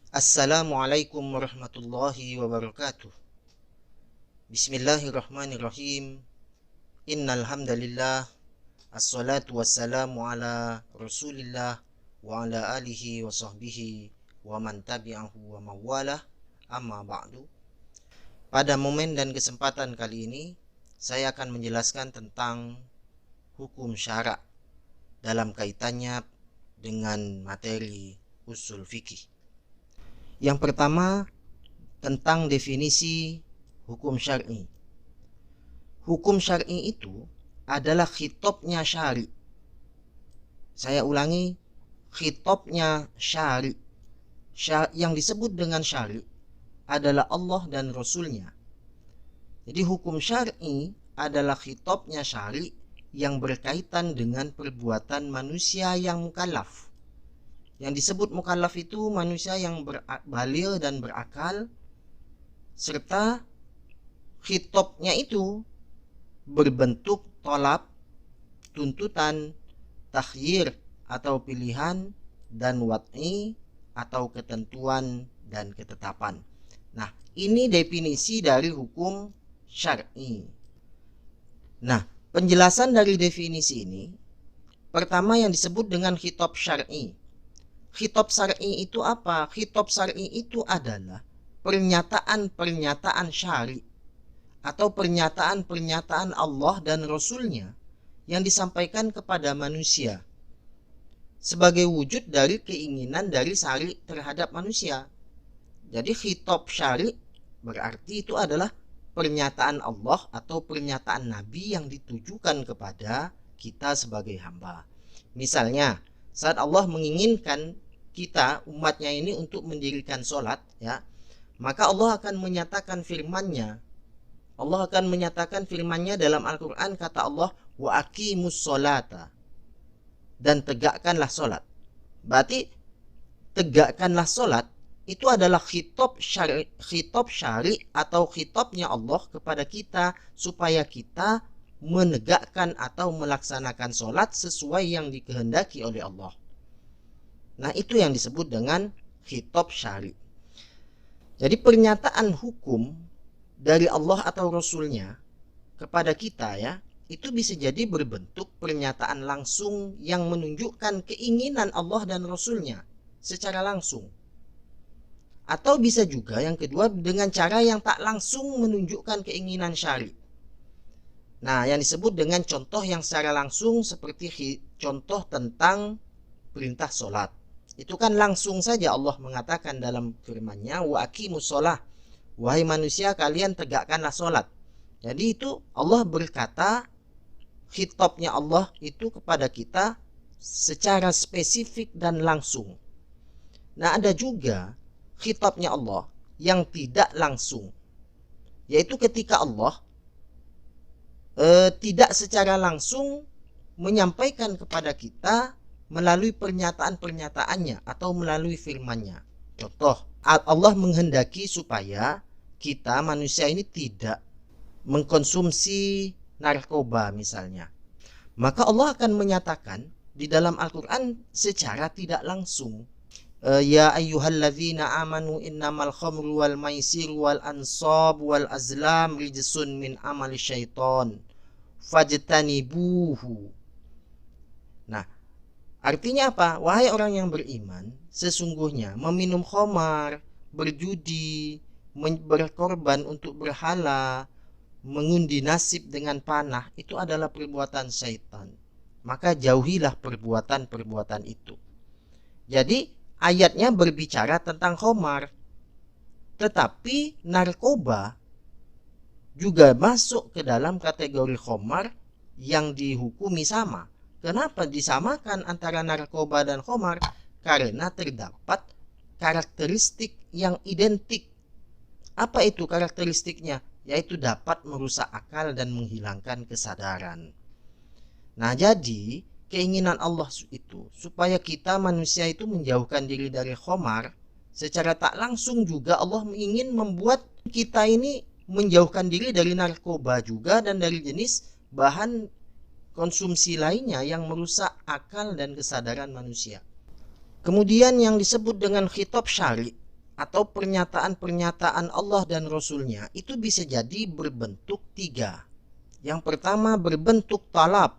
Assalamualaikum warahmatullahi wabarakatuh. Bismillahirrahmanirrahim. Innal hamdalillah, assalatu wassalamu ala Rasulillah wa ala alihi wa sahbihi wa man tabi'ahu wa mawalah. Amma ba'du. Pada momen dan kesempatan kali ini, saya akan menjelaskan tentang hukum syara' dalam kaitannya dengan materi usul fikih. Yang pertama, tentang definisi hukum syar'i. Hukum syar'i itu adalah khitabnya syari'. Saya ulangi, khitabnya syari'. Yang disebut dengan syari' adalah Allah dan Rasulnya. Jadi hukum syar'i adalah khitabnya syari' yang berkaitan dengan perbuatan manusia yang mukallaf. Yang disebut mukallaf itu manusia yang baligh dan berakal, serta khitabnya itu berbentuk tolab, tuntutan, takhyir atau pilihan, dan wad'i atau ketentuan dan ketetapan. Nah, ini definisi dari hukum syar'i. Nah, penjelasan dari definisi ini, pertama yang disebut dengan khitab syar'i. Khitab syar'i itu apa? Khitab syar'i itu adalah pernyataan-pernyataan syari' atau pernyataan-pernyataan Allah dan Rasulnya yang disampaikan kepada manusia sebagai wujud dari keinginan dari syari' terhadap manusia. Jadi khitab syari' berarti itu adalah pernyataan Allah atau pernyataan Nabi yang ditujukan kepada kita sebagai hamba. Misalnya, saat Allah menginginkan kita umatnya ini untuk mendirikan sholat, ya, maka Allah akan menyatakan firman-Nya. Allah akan menyatakan firman-Nya dalam Al-Quran, kata Allah, wa aqimus sholata, dan tegakkanlah sholat. Berarti tegakkanlah sholat itu adalah khitab syari atau khitabnya Allah kepada kita supaya kita menegakkan atau melaksanakan sholat sesuai yang dikehendaki oleh Allah. Nah, itu yang disebut dengan khitab syari. Jadi pernyataan hukum dari Allah atau Rasulnya kepada kita, ya, itu bisa jadi berbentuk pernyataan langsung yang menunjukkan keinginan Allah dan Rasulnya secara langsung. Atau bisa juga yang kedua dengan cara yang tak langsung menunjukkan keinginan syari. Nah, yang disebut dengan contoh yang secara langsung seperti contoh tentang perintah sholat. Itu kan langsung saja Allah mengatakan dalam firman-Nya, wa aqimus sholah, wahai manusia kalian tegakkanlah sholat. Jadi itu Allah berkata, khitabnya Allah itu kepada kita secara spesifik dan langsung. Nah, ada juga khitabnya Allah yang tidak langsung, yaitu ketika Allah tidak secara langsung menyampaikan kepada kita melalui pernyataan-pernyataannya atau melalui firman-Nya. Contoh, Allah menghendaki supaya kita manusia ini tidak mengkonsumsi narkoba misalnya. Maka Allah akan menyatakan di dalam Al-Quran secara tidak langsung, ya ayyuhalladzina amanu innamal khamru wal maisir wal ansab wal azlam rijsun min amali syaiton fajtanibuhu. Nah, artinya apa? Wahai orang yang beriman, sesungguhnya meminum khamar, berjudi, berkorban untuk berhala, mengundi nasib dengan panah, itu adalah perbuatan syaitan. Maka jauhilah perbuatan-perbuatan itu. Jadi ayatnya berbicara tentang khamar, tetapi narkoba juga masuk ke dalam kategori khamar yang dihukumi sama. Kenapa disamakan antara narkoba dan khamar? Karena terdapat karakteristik yang identik. Apa itu karakteristiknya? Yaitu dapat merusak akal dan menghilangkan kesadaran. Nah, jadi keinginan Allah itu supaya kita manusia itu menjauhkan diri dari khamar, secara tak langsung juga Allah ingin membuat kita ini menjauhkan diri dari narkoba juga dan dari jenis bahan konsumsi lainnya yang merusak akal dan kesadaran manusia. Kemudian yang disebut dengan khitab syari, atau pernyataan-pernyataan Allah dan Rasulnya itu bisa jadi berbentuk tiga. Yang pertama berbentuk talab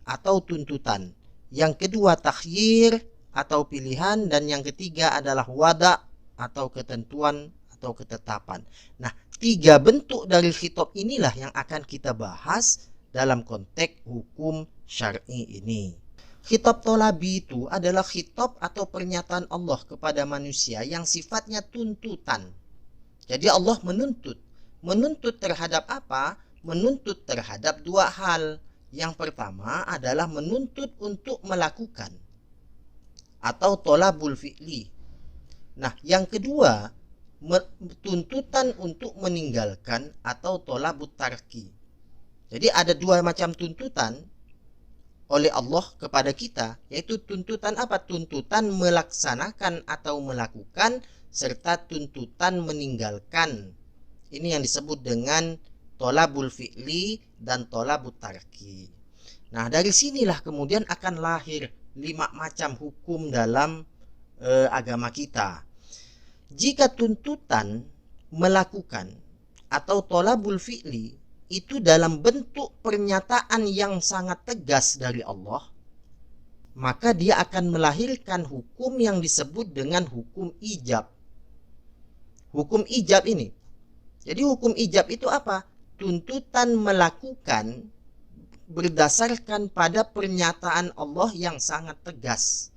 atau tuntutan. Yang kedua takhyir atau pilihan. Dan yang ketiga adalah wada atau ketentuan atau ketetapan. Nah, tiga bentuk dari khitab inilah yang akan kita bahas dalam konteks hukum syar'i ini. Khitab tolabi itu adalah khitab atau pernyataan Allah kepada manusia yang sifatnya tuntutan. Jadi Allah menuntut. Menuntut terhadap apa? Menuntut terhadap dua hal. Yang pertama adalah menuntut untuk melakukan atau tolabul fi'li. Nah, yang kedua tuntutan untuk meninggalkan atau tolabut tarki. Jadi ada dua macam tuntutan oleh Allah kepada kita, yaitu tuntutan apa? Tuntutan melaksanakan atau melakukan, serta tuntutan meninggalkan. Ini yang disebut dengan tolabul fi'li dan tolabut tarki. Nah, dari sinilah kemudian akan lahir 5 macam hukum dalam agama kita. Jika tuntutan melakukan atau tolabul fi'li itu dalam bentuk pernyataan yang sangat tegas dari Allah, maka dia akan melahirkan hukum yang disebut dengan hukum ijab. Hukum ijab ini. Jadi hukum ijab itu apa? Tuntutan melakukan berdasarkan pada pernyataan Allah yang sangat tegas.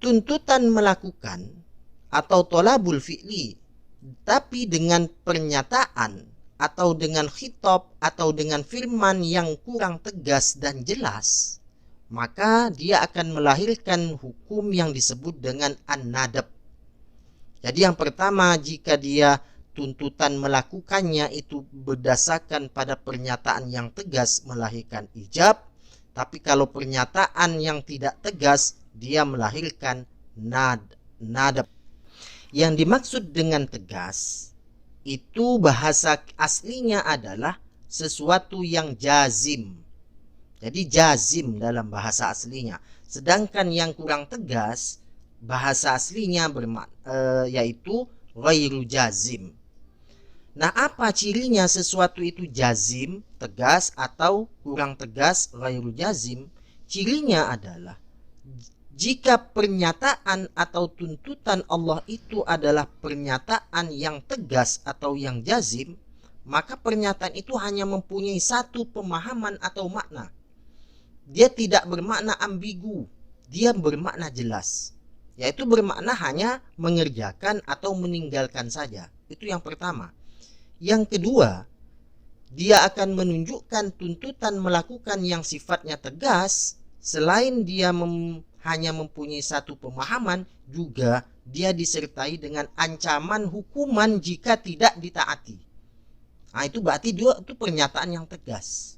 Tuntutan melakukan atau tolabul fi'li, tapi dengan pernyataan atau dengan khitab atau dengan firman yang kurang tegas dan jelas, maka dia akan melahirkan hukum yang disebut dengan an-nadab. Jadi yang pertama, jika dia tuntutan melakukannya itu berdasarkan pada pernyataan yang tegas, melahirkan ijab. Tapi kalau pernyataan yang tidak tegas, dia melahirkan nadab. Yang dimaksud dengan tegas itu bahasa aslinya adalah sesuatu yang jazim. Jadi jazim dalam bahasa aslinya. Sedangkan yang kurang tegas bahasa aslinya yaitu ghairu jazim. Nah, apa cirinya sesuatu itu jazim, tegas, atau kurang tegas, ghairu jazim? Cirinya adalah jika pernyataan atau tuntutan Allah itu adalah pernyataan yang tegas atau yang jazim, maka pernyataan itu hanya mempunyai satu pemahaman atau makna. Dia tidak bermakna ambigu, dia bermakna jelas, yaitu bermakna hanya mengerjakan atau meninggalkan saja. Itu yang pertama. Yang kedua, dia akan menunjukkan tuntutan melakukan yang sifatnya tegas. Selain dia hanya mempunyai satu pemahaman, juga dia disertai dengan ancaman hukuman jika tidak ditaati. Nah, itu berarti itu pernyataan yang tegas.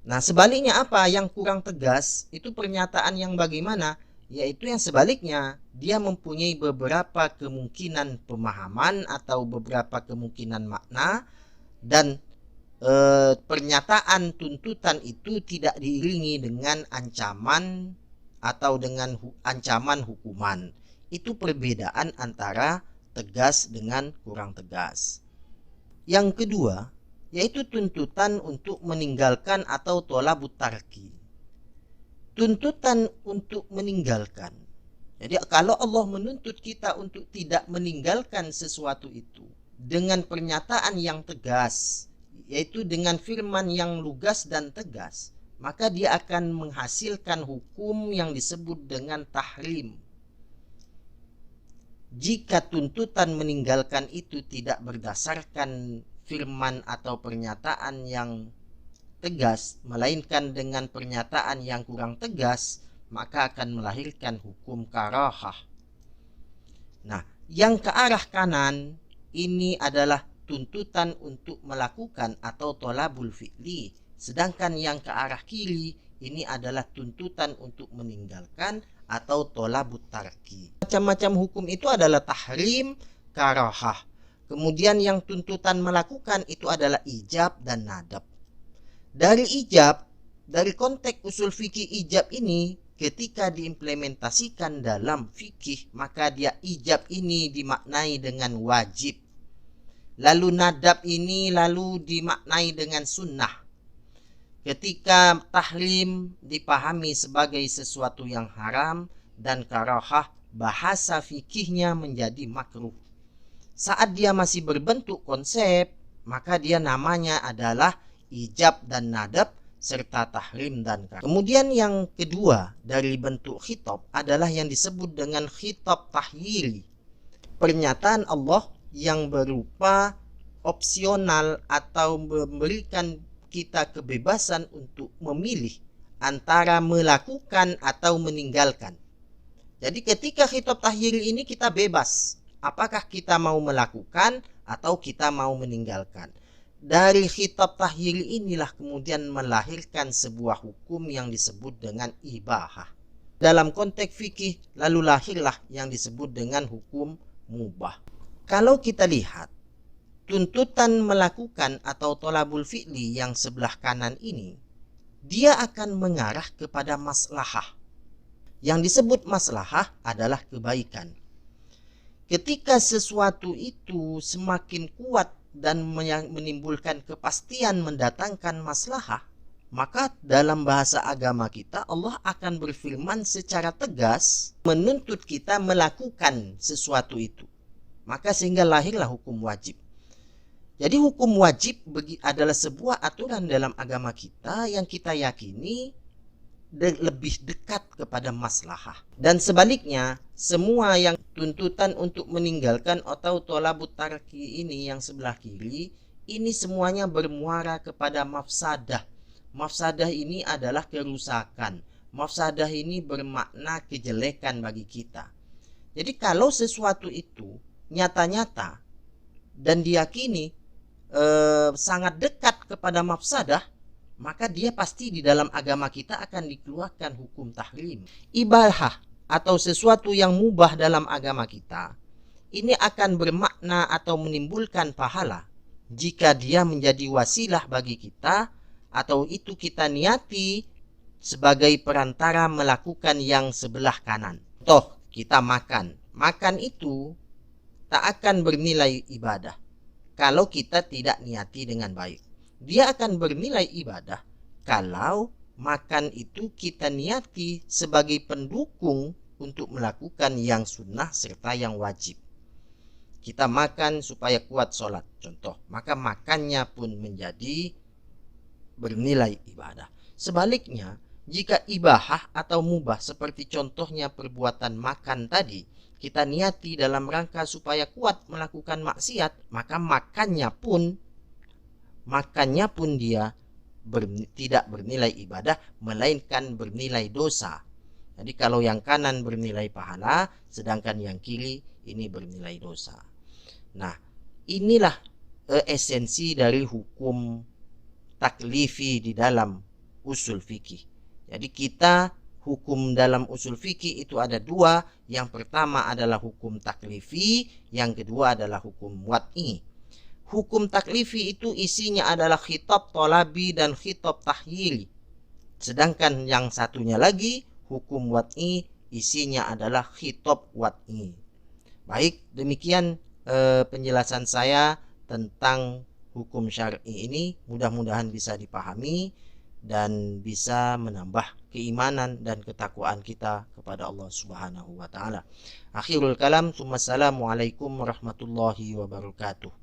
Nah, sebaliknya apa? Yang kurang tegas itu pernyataan yang bagaimana? Yaitu yang sebaliknya, dia mempunyai beberapa kemungkinan pemahaman atau beberapa kemungkinan makna, dan pernyataan tuntutan itu tidak diiringi dengan ancaman atau dengan ancaman hukuman. Itu perbedaan antara tegas dengan kurang tegas. Yang kedua, yaitu tuntutan untuk meninggalkan atau tolabut tarki. Tuntutan untuk meninggalkan. Jadi kalau Allah menuntut kita untuk tidak meninggalkan sesuatu itu dengan pernyataan yang tegas, yaitu dengan firman yang lugas dan tegas, maka dia akan menghasilkan hukum yang disebut dengan tahrim. Jika tuntutan meninggalkan itu tidak berdasarkan firman atau pernyataan yang tegas, melainkan dengan pernyataan yang kurang tegas, maka akan melahirkan hukum karahah. Nah, yang ke arah kanan ini adalah tuntutan untuk melakukan atau tolabul fi'li, sedangkan yang ke arah kiri ini adalah tuntutan untuk meninggalkan atau tolabut tarki. Macam-macam hukum itu adalah tahrim, karahah. Kemudian yang tuntutan melakukan itu adalah ijab dan nadab. Dari ijab, dari konteks usul fikih ijab ini, ketika diimplementasikan dalam fikih, maka dia ijab ini dimaknai dengan wajib. Lalu nadab ini lalu dimaknai dengan sunnah. Ketika tahrim dipahami sebagai sesuatu yang haram dan karahah, bahasa fikihnya menjadi makruh. Saat dia masih berbentuk konsep, maka dia namanya adalah ijab dan nadab serta tahrim dan karahah. Kemudian yang kedua dari bentuk khitab adalah yang disebut dengan khitab tahyili. Pernyataan Allah yang berupa opsional atau memberikan kita kebebasan untuk memilih antara melakukan atau meninggalkan. Jadi ketika khitab tahyili ini kita bebas, apakah kita mau melakukan atau kita mau meninggalkan. Dari khitab tahyili inilah kemudian melahirkan sebuah hukum yang disebut dengan ibahah. Dalam konteks fikih lalu lahirlah yang disebut dengan hukum mubah. Kalau kita lihat tuntutan melakukan atau tolabul fi'li yang sebelah kanan ini, dia akan mengarah kepada maslahah. Yang disebut maslahah adalah kebaikan. Ketika sesuatu itu semakin kuat dan menimbulkan kepastian mendatangkan maslahah, maka dalam bahasa agama kita Allah akan berfirman secara tegas menuntut kita melakukan sesuatu itu. Maka sehingga lahirlah hukum wajib. Jadi hukum wajib adalah sebuah aturan dalam agama kita yang kita yakini lebih dekat kepada maslahah. Dan sebaliknya, semua yang tuntutan untuk meninggalkan atau tolabut tarki ini yang sebelah kiri, ini semuanya bermuara kepada mafsadah. Mafsadah ini adalah kerusakan. Mafsadah ini bermakna kejelekan bagi kita. Jadi kalau sesuatu itu nyata-nyata dan diyakini sangat dekat kepada mafsadah, maka dia pasti di dalam agama kita akan dikeluarkan hukum tahrim. Ibahah atau sesuatu yang mubah dalam agama kita, ini akan bermakna atau menimbulkan pahala jika dia menjadi wasilah bagi kita atau itu kita niati sebagai perantara melakukan yang sebelah kanan. Toh kita makan. Makan itu tak akan bernilai ibadah kalau kita tidak niati dengan baik. Dia akan bernilai ibadah kalau makan itu kita niati sebagai pendukung untuk melakukan yang sunnah serta yang wajib. Kita makan supaya kuat sholat, contoh, maka makannya pun menjadi bernilai ibadah. Sebaliknya, jika ibahah atau mubah seperti contohnya perbuatan makan tadi, kita niati dalam rangka supaya kuat melakukan maksiat, maka makannya pun dia tidak bernilai ibadah, melainkan bernilai dosa. Jadi kalau yang kanan bernilai pahala, sedangkan yang kiri ini bernilai dosa. Nah, inilah esensi dari hukum taklifi di dalam usul fikih. Jadi kita hukum dalam usul fikih itu ada dua. Yang pertama adalah hukum taklifi, yang kedua adalah hukum wad'i. Hukum taklifi itu isinya adalah khitab tolabi dan khitab tahyili. Sedangkan yang satunya lagi, hukum wad'i, isinya adalah khitab wad'i. Baik, demikian penjelasan saya tentang hukum syar'i ini. Mudah-mudahan bisa dipahami dan bisa menambah keimanan dan ketakwaan kita kepada Allah Subhanahu wa taala. Akhirul kalam, assalamualaikum warahmatullahi wabarakatuh.